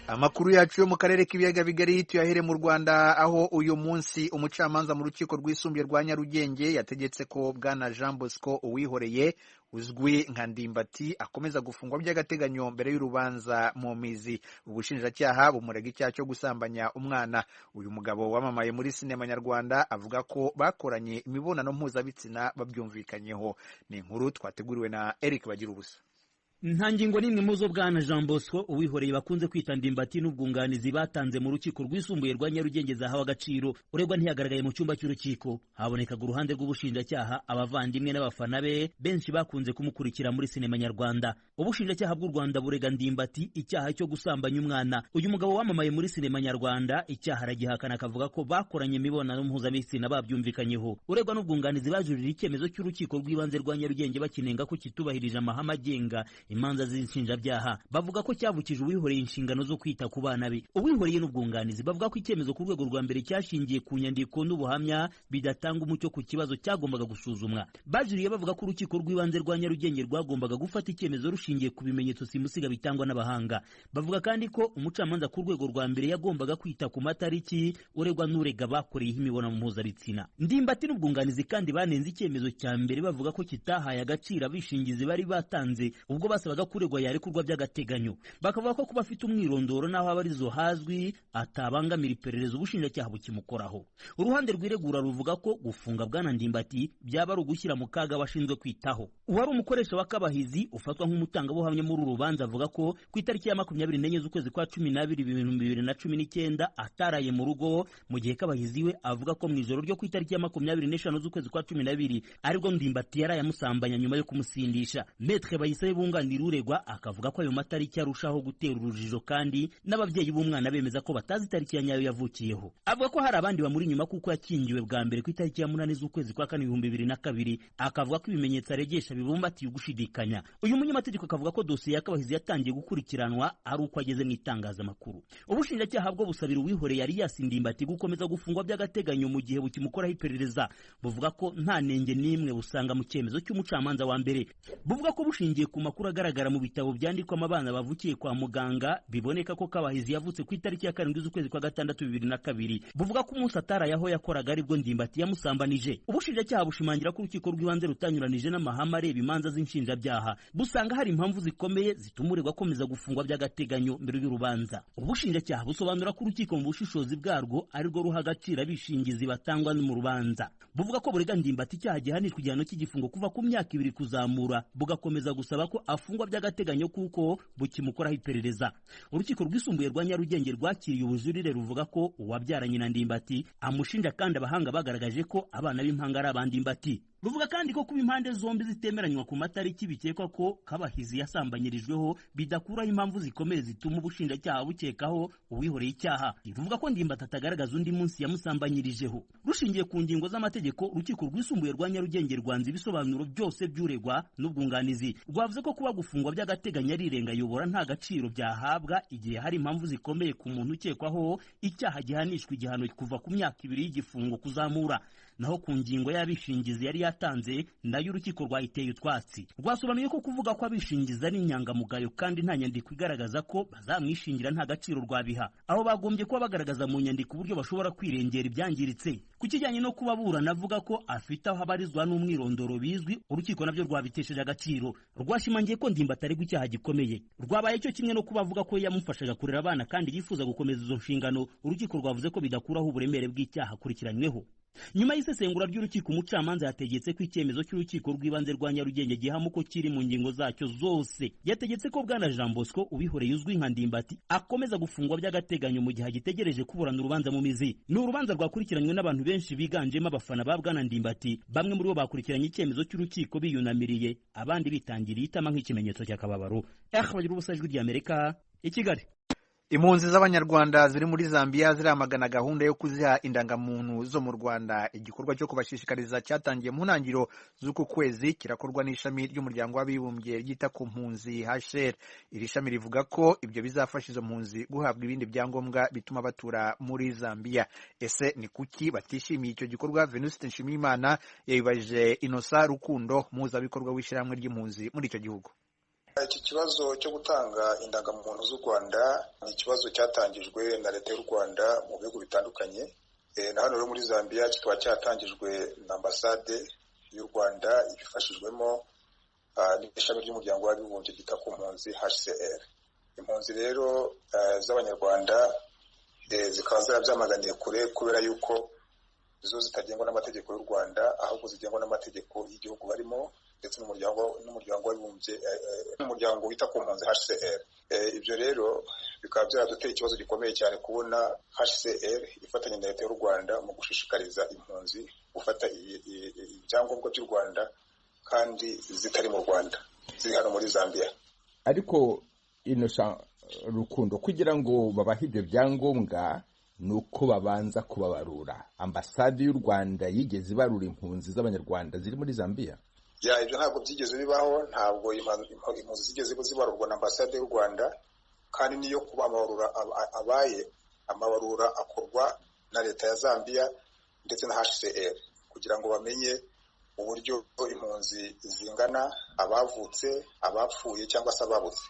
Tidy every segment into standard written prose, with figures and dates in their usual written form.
Amakuru yacu yo mu karere k'ibiyaga bigari tuyahere mu Rwanda, aho uyu munsi umucamanza mu rukiko rwisumbuye rwa Nyarugenge yategetse ko bwana Jean Bosco Uwihoreye uzwi nka Ndimbati akomeza gufungwa by'agateganyo mbere y'urubanza mu mizi. Ubushinjacyaha bumurega icyaha cyo gusambanya umwana. Uyu mugabo wamamaye muri sinema nyarwanda avuga ko bakoranye imibonano mpuzabitsina babyumvikanyeho. Ni inkuru twateguriwe na Eric Bagirubusa. Nta ngingo n'imwe mu zo bwana Jean Bosco Uwihoreye bakunze kwita Ndimbati n'ubwunganizi batanze mu rukiko rwisumbuye rwa Nyarugenge zahawe agaciro. Uregwa ntiyagaragaye mu cyumba cy'urukiko. Habonekaga uruhande rw'ubushinjacyaha, abavandimwe n'abafana be benshi bakunze kumukurikira muri sinema nyarwanda. Ubushinjacyaha bw'u Rwanda burega Ndimbati icyaha cyo gusambanya umwana. Uyu mugabo wamamaye muri sinema nyarwanda icyaha aragihakana, akavuga ko bakoranye imibonano mpuzabitsina babyumvikanyeho. Uregwa n'ubwunganizi bajurira icyemezo cy'urukiko rw'ibanze rwa Nyarugenge bakinenga ko kitubahirije amahame agenga imanza z'inshinjabyaha. Bavuga ko cyavukije Uwihoreye inshingano zo kwita ku bana be. Uwihoreye n'ubwunganizi bavuga ko icyemezo ku rwego rwa mbere cyashingiye ku nyandiko n'ubuhamya bidatanga umucyo ku kibazo cyagombaga gusuzumwa. Bajuriye bavuga ko urukiko rw'ibanze rwa Nyarugenge rwagombaga gufata icyemezo rushingiye ku bimenyetso simusiga bitangwa n'abahanga. Bavuga kandi ko umucamanza ku rwego rwa mbere yagombaga kwita ku matariki uregwa n'urega bakoreyeho imibonano mpuzabitsina. Ndimbati n'ubwunganizi kandi banenze icyemezo cya mbere bavuga ko kitahaye agaciro abishingizi bari batanze ubwo basabaga kuregwa yarekurwa by'agateganyo. Bakavuga ko kuba afite umwirondoro n'aho abarizo hazwi atabangamira iperereza ubushinjacyaha bukimukoraho. Uruhande rw'iregura ruvuga ko gufunga bwana Ndimbati byaba ari ugushyira mu kaga abashinzwe kwitaho. Uwari umukoresha wa Kabahizi ufatwa nk'umutangabuhamya muri uru rubanza avuga ko ku itariki ya 24 z'ukwezi kwa 12 2019 ataraye mu rugo, mu gihe Kabahizi we avuga ko mu ijoro ryo ku itariki ya 25 z'ukwezi kwa 12 aribwo Ndimbati yaraye amusambanya nyuma yo kumusindisha. Maître Bayisabe bunganira uregwa akavuga ko ayo matariki arushaho gutera urujijo, kandi n'ababyeyi b'umwana bemeza ko batazi itariki ya nyayo yavukiyeho. Avuga ko hari abandi bamuri nyuma kuko yakingiwe bwa mbere ku itariki ya 8 z'ukwezi kwa 4 2022. Akavuga ko ibimenyetso aregesha bibumbatiye ugushidikanya. Uyu munyamategeko akavuga ko dosiye ya Kabahizi yatangiye gukurikiranwa ari uko ageze mu itangazamakuru. Ubushinjacyaha bwo busabira Uwihoreye yari yasindimbati gukomeza gufungwa by'agateganyo mu gihe bukimukoraho iperereza. Buvuga ko nta nenge n'imwe busanga mu cyemezo cy'umucamanza wa mbere. Buvuga ko bushingiye ku makuru agaragara mu bitabo byandikwamo abana bavukiye kwa muganga biboneka ko Kabahizi yavutse ku itariki ya 7 z'ukwezi kwa 6 2002. Buvuga ko umunsi ataraye aho yakoraga aribwo Ndimbati yamusambanije. Ubushinjacyaha bushimangira ko urukiko rw'ibanze rutanyuranije n'amahame areba imanza z'inshinjabyaha. Busanga hari impamvu zikomeye zituma uregwa akomeza gufungwa by'agateganyo mbere y'urubanza. Ubushinjacyaha busobanura ko urukiko mu bushishozi bwarwo arirwo ruha agaciro abishingizi batangwa mu rubanza. Buvuga ko burega Ndimbati icyaha gihanishwa igihano cy'igifungo kuva ku myaka 2 kuzamura, bugakomeza gusaba ko afungwa by'agateganyo kuko bukimukoraho iperereza. Urukiko rwisumbuye rwa Nyarugenge rwakiriye ubujurire ruvuga ko uwabyaranye na Ndimbati amushinja, kandi abahanga bagaragaje ko abana b'impanga ari abandimbati. Ruvuga kandi ko kuba impande zombi zitemeranywa ku matariki bikekwa ko Kabahizi yasambanyirijweho bidakuraho impamvu zikomeye zituma ubushinjacyaha bukekaho Uwihoreye icyaha. Ruvuga ko Ndimbati atagaragaza undi munsi yamusambanyirijeho. Rushingiye ku ngingo z'amategeko, urukiko rwisumbuye rwa Nyarugenge rwanze ibisobanuro byose by'uregwa n'ubwunganizi. Rwavuze ko kuba gufungwa by'agateganyo ari irengayobora nta gaciro byahabwa igihe hari impamvu zikomeye ku muntu ukekwaho icyaha gihanishwa igihano kuva ku myaka 2 y'igifungo kuzamura. Naho ku ngingo y'abishingizi yari yatanze nayo urukiko rwayiteye utwatsi. Rwasobanuye ko kuvuga ko abishingiza ari inyangamugayo kandi nta nyandiko igaragaza ko bazamwishingira nta gaciro rwabiha. Aho bagombye kuba bagaragaza mu nyandiko uburyo bashobora kwirengera ibyangiritse. Ku kijyanye no kuba burana avuga ko afite aho abarizwa n'umwirondoro bizwi, urukiko nabyo rwabitesheje agaciro. Rwashimangiye ko Ndimbati ari icyaha gikomeye. Rwabaye cyo kimwe no kuba avuga ko yamufashaga kurera abana kandi yifuza gukomeza izo nshingano. Urukiko rwavuze ko bidakuraho uburemere bw'icyaha akurikiranyweho. Nyuma y'isesengura ry'urukiko, umucamanza yategetse ko icyemezo cy'urukiko rw'ibanze rwa Nyarugenge gihama ko kiri mu ngingo zacyo zose. Yategetse ko bwana Jean Bosco Uwihoreye uzwi nka Ndimbati akomeza gufungwa by'agateganyo mu gihe agitegereje kuburana urubanza mu mizi. Ni urubanza rwakurikiranywe n'abantu benshi biganjemo abafana ba bwana Ndimbati. Bamwe muri bo bakurikiranye icyemezo cy'urukiko biyunamiriye, abandi bitangiriye itama nk'ikimenyetso cy'akababaro. Bagira ubusajwi ry'Amerika i Kigali. Impunzi z'Abanyarwanda ziri muri Zambia ziramagana gahunda yo kuziha indangamuntu zo mu Rwanda. Igikorwa cyo kubashishikariza cyatangiye mu ntangiriro z'uku kwezi, kirakorwa n'ishami ry'umuryango w'abibumbye ryita ku mpunzi HCR. Iri shami rivuga ko ibyo bizafasha izo mpunzi guhabwa ibindi byangombwa bituma batura muri Zambia. Ese ni kuki batishimiye icyo gikorwa? Venuste Nshimiyimana yabibajije Innocent Rukundo, muhuzabikorwa w'ishyirahamwe ry'impunzi muri icyo gihugu. Iki kibazo cyo gutanga indangamuntu z'u Rwanda ni ikibazo cyatangijwe na leta y'u Rwanda mu bihugu bitandukanye. Na hano rero muri Zambia kikaba cyatangijwe na ambasade y'u Rwanda ibifashijwemo n'ishami ry'umuryango w'abibumbye ryita ku mpunzi HCR. Impunzi rero z'abanyarwanda zikaba zarabyamaganiye kure kubera yuko zo zitagengwa n'amategeko y'u Rwanda ahubwo zigengwa n'amategeko y'igihugu barimo ndetse n'umuryango w'abibumbye n'umuryango wita ku mpunzi HCR. Ibyo rero bikaba byaraduteye ikibazo gikomeye cyane kubona HCR ifatanya na leta y'u Rwanda mu gushishikariza impunzi gufata ibyangombwa by'u Rwanda kandi zitari mu Rwanda, ziri hano muri Zambia. Ariko Innocent Rukundo, kugira ngo babahe ibyo byangombwa ni uko babanza kubabarura. Ambasade y'u Rwanda yigeze ibarura impunzi z'abanyarwanda ziri muri Zambia? Ibyo ntabwo byigeze bibaho, ntabwo impunzi zigeze zibarurwa na ambasade y'u Rwanda, kandi niyo kuba amabarura abaye, amabarura akorwa na leta ya Zambia ndetse na HCR kugira ngo bamenye uburyo impunzi zingana, abavutse, abapfuye cyangwa se ababuze.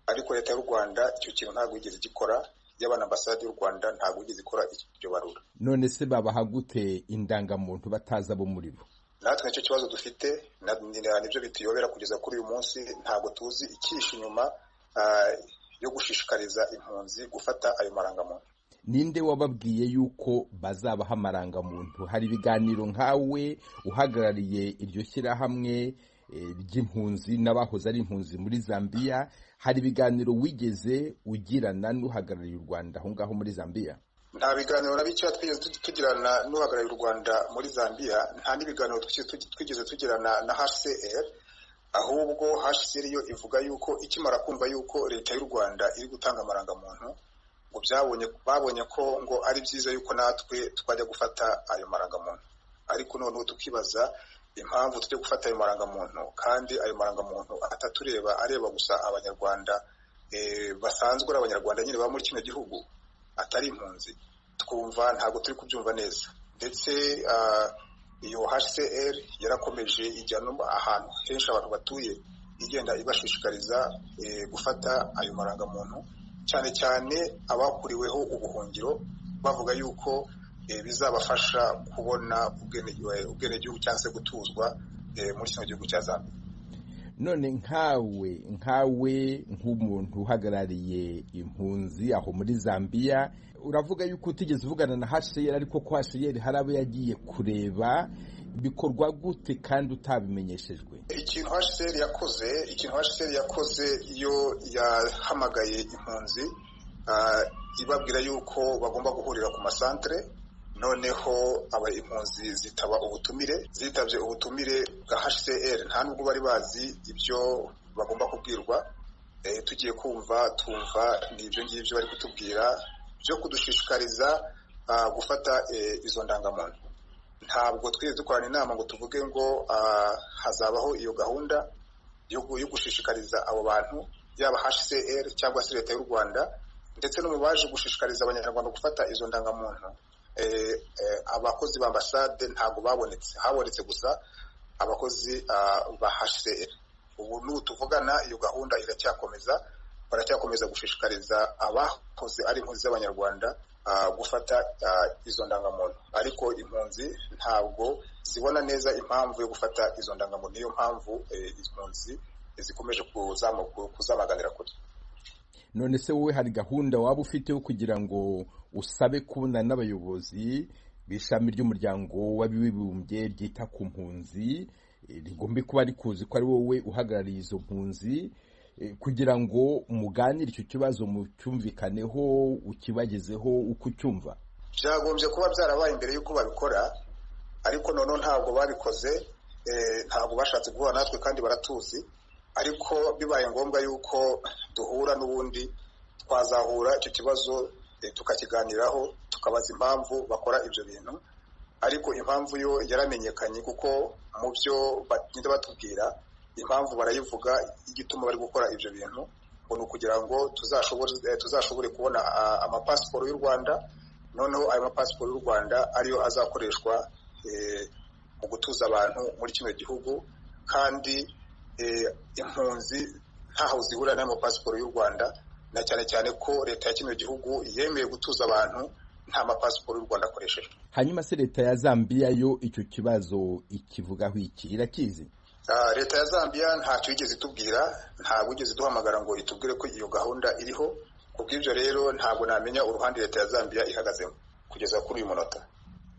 Ariko leta y'u Rwanda icyo kintu ntabwo yigeze gikora, y'abana ambasade y'u Rwanda ntabwo yigeze ikora iryo barura. None se babaha gute indangamuntu bataza abo muri bo? Natwe nicyo kibazo dufite, nibyo bituyobera kugeza kuri uyu munsi. Ntabwo tuzi icyishe inyuma yo gushishikariza impunzi gufata ayo marangamuntu. Ninde wababwiye yuko bazabaha amarangamuntu? Hari ibiganiro nkawe uhagarariye iryo shyirahamwe ry'impunzi n'abahoze ari impunzi muri Zambia, hari ibiganiro wigeze ugirana n'uhagarariye u Rwanda aho ngaho muri Zambia? Nta biganiro na bike twigeze tugirana n'uhagarariye u Rwanda muri Zambia, nta n'ibiganiro twigeze tugirana na HCR, ahubwo HCR yo ivuga yuko ikimara kumva yuko leta y'u Rwanda iri gutanga amarangamuntu ngo babonye ko ngo ari byiza yuko natwe twajya gufata ayo marangamuntu. Ariko noneho tukibaza impamvu tujya gufata ayo marangamuntu kandi ayo marangamuntu atatureba, areba gusa abanyarwanda basanzwe ari abanyarwanda nyine baba muri kino gihugu, atari impunzi. Twumva ntabwo turi kubyumva neza, ndetse iyo HCR yarakomeje ijya ahantu henshi abantu batuye igenda ibashishikariza gufata ayo marangamuntu, cyane cyane abakuriweho ubuhungiro, bavuga yuko bizabafasha kubona ubwenegihugu cyangwa se gutuzwa muri kino gihugu cya Zambia. None nkawe nk'umuntu uhagarariye impunzi aho muri Zambia, uravuga yuko utigeze uvugana na HCR, ariko ko HCR hari abo yagiye kureba, bikorwa gute kandi utabimenyeshejwe? Ikintu HCR yakoze iyo yahamagaye impunzi ibabwira yuko bagomba guhurira ku masantere, noneho impunzi zitabye ubutumire bwa HCR. Nta nubwo bari bazi ibyo bagomba kubwirwa. Tugiye tumva ni ibyo ngibyo bari kutubwira byo kudushishikariza gufata izo ndangamuntu. Ntabwo twigeze dukorana inama ngo tuvuge ngo hazabaho iyo gahunda yo gushishikariza abo bantu, yaba HCR cyangwa se leta y'u Rwanda, ndetse no mu baje gushishikariza abanyarwanda gufata izo ndangamuntu. Abakozi ba ambasade ntabwo babonetse, habonetse gusa abakozi ba HCR. Ubu n'ubu tuvugana iyo gahunda baracyakomeza gushishikariza abakozi ari impunzi z'abanyarwanda gufata izo ndangamuntu, ariko impunzi ntabwo zibona neza impamvu yo gufata izo ndangamuntu. Niyo mpamvu impunzi zikomeje kuzamaganira kure. None se wowe hari gahunda waba ufite yo kugira ngo usabe kubona n'abayobozi b'ishami ry'umuryango w'abibumbye ryita ku mpunzi, rigombe kuba rikuzi ko ari wowe uhagarariye izo mpunzi, kugira ngo muganire icyo kibazo mucyumvikaneho, ukibagezeho uko ucyumva? Byagombye kuba byarabaye imbere y'uko babikora, ariko noneho ntabwo babikoze. Ntabwo bashatse guhura natwe kandi baratuzi, ariko bibaye ngombwa yuko duhura n'ubundi twazahura icyo kibazo tukakiganiraho, tukabaza impamvu bakora ibyo bintu. Ariko impamvu yo yaramenyekanye, kuko mu byo bagenda batubwira impamvu barayivuga, igituma bari gukora ibyo bintu ngo ni ukugira ngo tuzashobore kubona amapasiporo y'u Rwanda, noneho ayo mapasiporo y'u Rwanda ariyo azakoreshwa mu gutuza abantu muri kino gihugu. Kandi impunzi ntaho zihurira n'amapasiporo y'u Rwanda, na cyane cyane ko leta ya kino gihugu yemeye gutuza abantu nta mapasiporo y'u Rwanda akoresheje. Hanyuma se leta ya Zambia yo icyo kibazo ikivugaho iki, irakizi? Leta ya Zambia ntacyo yigeze itubwira, ntabwo yigeze duhamagara ngo itubwire ko iyo gahunda iriho. Kubw'ibyo rero ntabwo namenya uruhande leta ya Zambia ihagazemo kugeza kuri uyu munota.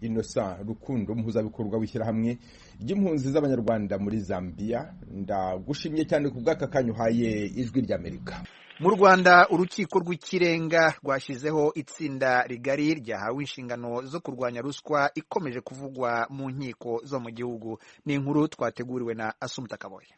Innocent Rukundo, umuhuzabikorwa w'ishyirahamwe ry'impunzi z'Abanyarwanda muri Zambia, ndagushimye cyane ku bw'aka kanya uhaye Ijwi ry'Amerika. Mu Rwanda urukiko rw'ikirenga rwashyizeho itsinda rigari ryahawe inshingano zo kurwanya ruswa ikomeje kuvugwa mu nkiko zo mu gihugu. Ni inkuru twateguriwe na Asumta Kaboye.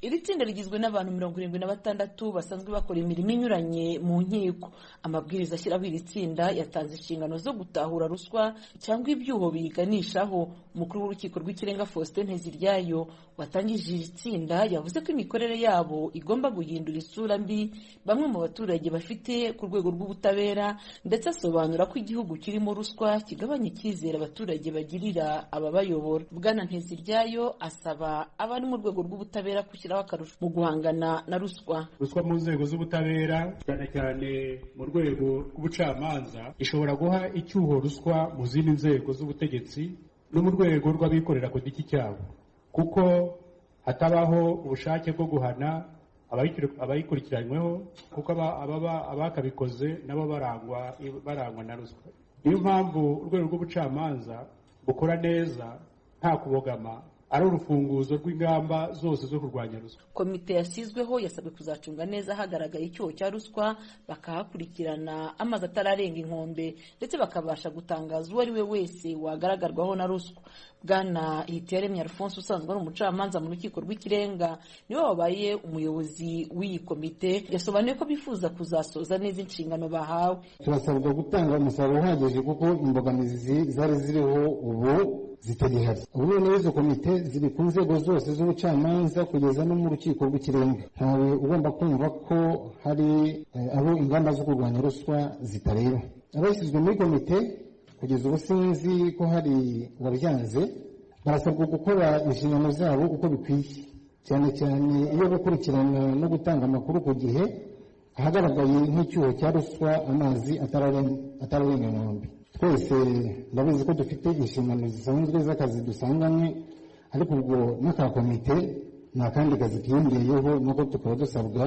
Iri tsinda rigizwe n'abantu 76 basanzwe bakora imirimo inyuranye mu nkiko. Amabwiriza ashyiraho iri tsinda yatanze inshingano zo gutahura ruswa cyangwa ibyuho biganishaho. Umukuru w'urukiko rw'ikirenga Faustin Nteziryayo watangije iri tsinda yavuze ko imikorere yabo igomba guhindura isura mbi bamwe mu baturage bafite ku rwego rw'ubutabera, ndetse asobanura ko igihugu kirimo ruswa kigabanya icyizere abaturage bagirira ababayobora. Bwana Nteziryayo asaba abari mu rwego rw'ubutabera gushyiraho akarusho mu guhangana na ruswa. Ruswa mu nzego z'ubutabera cyane cyane mu rwego rw'ubucamanza ishobora guha icyuho ruswa mu zindi nzego z'ubutegetsi no mu rwego rw'abikorera ku giti cyabo, kuko hatabaho ubushake bwo guhana abayikurikiranyweho, kuko abakabikoze nabo barangwa na ruswa. Niyo mpamvu urwego rw'ubucamanza bukora neza nta kubogama ari urufunguzo rw'ingamba zose zo kurwanya ruswa. Komite yashyizweho yasabwe kuzacunga neza hagaragaye icyuho cya ruswa, bakahakurikirana amazi atararenga inkombe, ndetse bakabasha gutangaza uwo ari we wese wagaragarwaho na ruswa. Bwana Hitiyaremye Alphonse usanzwe ari umucamanza mu rukiko rw'ikirenga niwe wabaye umuyobozi w'iyi komite, yasobanuye ko bifuza kuzasoza neza inshingano bahawe. Turasabwa gutanga umusaruro uhagije kuko imbogamizi zari ziriho ubu zitagihari. Ubu rero izo komite ziri ku nzego zose z'ubucamanza kugeza no mu rukiko rw'ikirenga. Ntawe ugomba kumva ko hari abo ingamba zo kurwanya ruswa zitareba. Abashyizwe muri komite kugeza ubu sinzi ko hari uwabyanze, barasabwa gukora inshingano zabo uko bikwiye, cyane cyane iyo gukurikirana no gutanga amakuru ku gihe ahagaragaye nk'icyuho cya ruswa amazi atararenga inkombe. Twese ndabizi ko dufite inshingano zisanzwe z'akazi dusanganywe, ariko ubwo n'aka komite nta kandi kazi kiyongeyeho, nuko tukaba dusabwa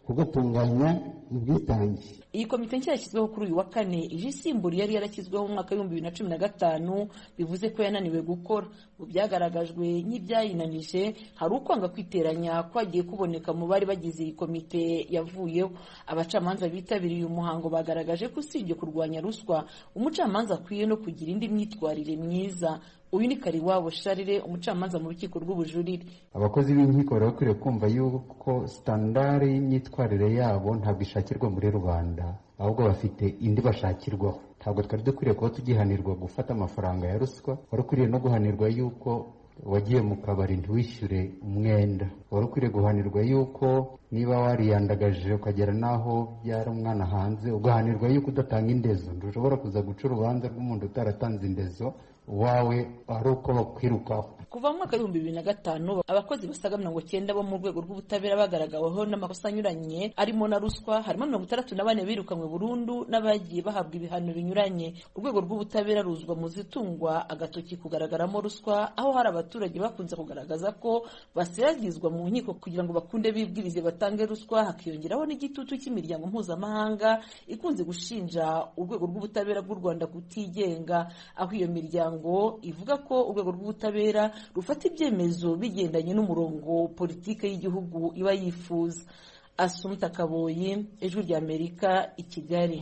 kugatunganya mu bwitange. Iyi komite nshya yashyizweho kuri uyu wa kane ije isimbura yari yarashyizweho mu mwaka w'ibihumbi 2015, bivuze ko yananiwe gukora. Mu byagaragajwe nk'ibyayinanije hari ukwanga kwiteranya kwagiye kuboneka mu bari bagize iyi komite yavuyeho. Abacamanza bitabiriye uyu muhango bagaragaje ko usibye kurwanya ruswa, umucamanza akwiye no kugira indi myitwarire myiza. Uyu ni Kariwabo Sharire, umucamanza mu rukiko rw'ubujurire. Abakozi b'inkiko bari bakwiriye kumva yuko standard y'imyitwarire yabo ntabwo ishakirwa muri rubanda, ahubwo bafite indi bashakirwaho. Ntabwo twari dukwiriye kuba tugihanirwa gufata amafaranga ya ruswa, wari ukwiriye no guhanirwa yuko wagiye mu kabari ntiwishyure umwenda, wari ukwiriye guhanirwa yuko niba wariyandagaje ukagera naho byara umwana hanze ugahanirwa yuko udatanga indezo. Ntushobora kuza guca urubanza rw'umuntu utaratanze indezo wawe ari uko bakwirukaho. Kuva mu mwaka w'ibihumbi 2005 abakozi basaga 90 bo mu rwego rw'ubutabera bagaragaweho n'amakosa anyuranye arimo na ruswa, harimo 64 birukanywe burundu n'abagiye bahabwa ibihano binyuranye. Urwego rw'ubutabera ruzwa mu zitungwa agatoki kugaragaramo ruswa, aho hari abaturage bakunze kugaragaza ko basiragizwa mu nkiko kugira ngo bakunde bibwirize batange ruswa. Hakiyongeraho n'igitutu cy'imiryango mpuzamahanga ikunze gushinja urwego rw'ubutabera bw'u Rwanda kutigenga, aho iyo miryango ivuga ko urwego rw'ubutabera rufata ibyemezo bigendanye n'umurongo politike y'igihugu iba yifuza. Asumta Kaboyi, Ijwi ry'Amerika, i Kigali.